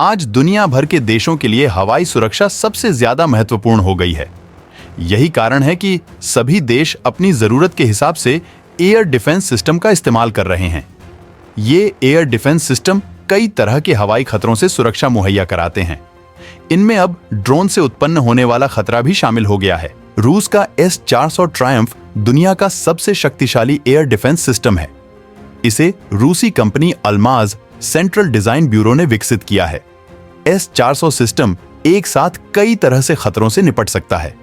आज दुनिया भर के देशों के लिए हवाई सुरक्षा सबसे ज्यादा महत्वपूर्ण हो गई है। यही कारण है कि सभी देश अपनी जरूरत के हिसाब से एयर डिफेंस सिस्टम का इस्तेमाल कर रहे हैं। ये एयर डिफेंस सिस्टम कई तरह के हवाई खतरों से सुरक्षा मुहैया कराते हैं। इनमें अब ड्रोन से उत्पन्न होने वाला खतरा भी शामिल हो गया है। रूस का S-400 ट्रायम्फ दुनिया का सबसे शक्तिशाली एयर डिफेंस सिस्टम है। इसे रूसी कंपनी अल्माज सेंट्रल डिजाइन ब्यूरो ने विकसित किया है। S-400 सिस्टम एक साथ कई तरह से खतरों से निपट सकता है।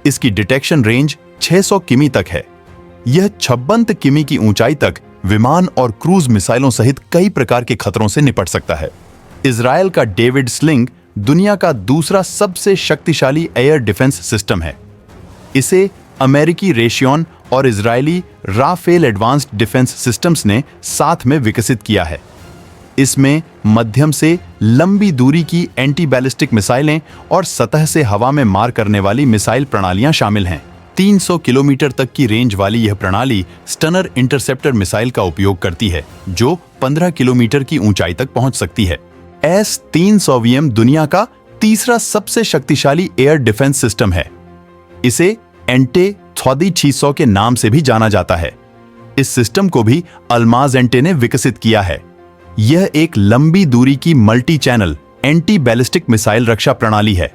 इसकी डिटेक्शन रेंज 600 किमी तक है। यह 56 किमी की ऊंचाई तक विमान और क्रूज मिसाइलों सहित कई प्रकार के खतरों से निपट सकता है। इजराइल का डेविड स्लिंग दुनिया का दूसरा सबसे शक्तिशाली एयर डिफेंस सिस्टम है। इसे अमेरिकी रेशियन और इजरायली राफेल एडवांस्ड डिफेंस सिस्टम्स ने साथ में विकसित किया है। इसमें मध्यम से लंबी दूरी की एंटी बैलिस्टिक मिसाइलें और सतह से हवा में मार करने वाली मिसाइल प्रणालियां शामिल हैं। 300 किलोमीटर तक की रेंज वाली यह प्रणाली स्टनर इंटरसेप्टर मिसाइल का उपयोग करती है, जो 15 किलोमीटर की ऊंचाई तक पहुंच सकती है। S-300VM दुनिया का तीसरा सबसे शक्तिशाली एयर डिफेंस सिस्टम है। इसे एंटे थौदी 600 के नाम से भी जाना जाता है। इस सिस्टम को भी अल्माज एंटे ने विकसित किया है। यह एक लंबी दूरी की multi channel anti ballistic missile रक्षा प्रणाली है।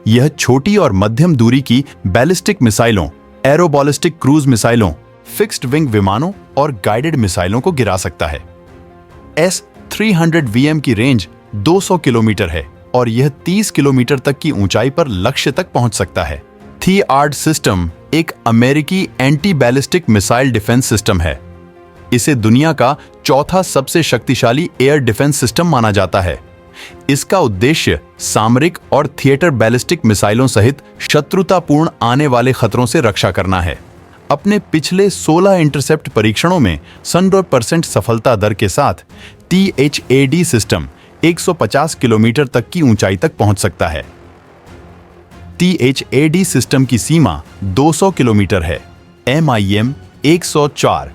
यह छोटी और मध्यम दूरी की बैलिस्टिक मिसाइलों, एरोबॉलिस्टिक क्रूज मिसाइलों, फिक्स्ड विंग विमानों और गाइडेड मिसाइलों को गिरा सकता है। S-300VM की रेंज 200 किलोमीटर है और यह 30 किलोमीटर तक की ऊंचाई पर लक्ष्य तक पहुंच सकता है। थियाड सिस्टम एक अमेरिकी anti ballistic missile defence system है। इसे दुनिया का चौथा सबसे शक्तिशाली एयर डिफेंस सिस्टम माना जाता है। इसका उद्देश्य सामरिक और थिएटर बैलिस्टिक मिसाइलों सहित शत्रुतापूर्ण आने वाले खतरों से रक्षा करना है। अपने पिछले 16 इंटरसेप्ट परीक्षणों में 100% सफलता दर के साथ THAD सिस्टम 150 किलोमीटर तक की ऊंचाई तक पहुंच सकता है। THAD सिस्टम की सीमा 200 किलोमीटर है। MIM 104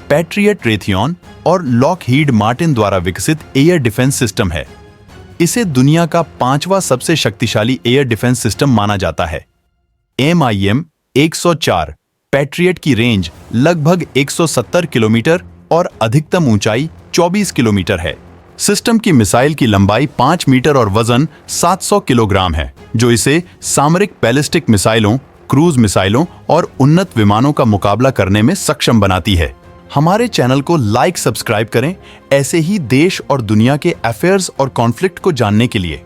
पैट्रियट रेथियन और लॉकहीड मार्टिन द्वारा विकसित एयर डिफेंस सिस्टम है। इसे दुनिया का 5वां सबसे शक्तिशाली एयर डिफेंस सिस्टम माना जाता है। MIM 104 पैट्रियट की रेंज लगभग 170 किलोमीटर और अधिकतम ऊंचाई 24 किलोमीटर है। सिस्टम की मिसाइल की लंबाई 5 मीटर और वजन 700 किलोग्राम है, जो इसे सामरिक बैलिस्टिक मिसाइलों, क्रूज मिसाइलों और उन्नत विमानों का मुकाबला करने में सक्षम बनाती है। हमारे चैनल को लाइक, सब्सक्राइब करें ऐसे ही देश और दुनिया के अफेयर्स और कॉन्फ्लिक्ट को जानने के लिए।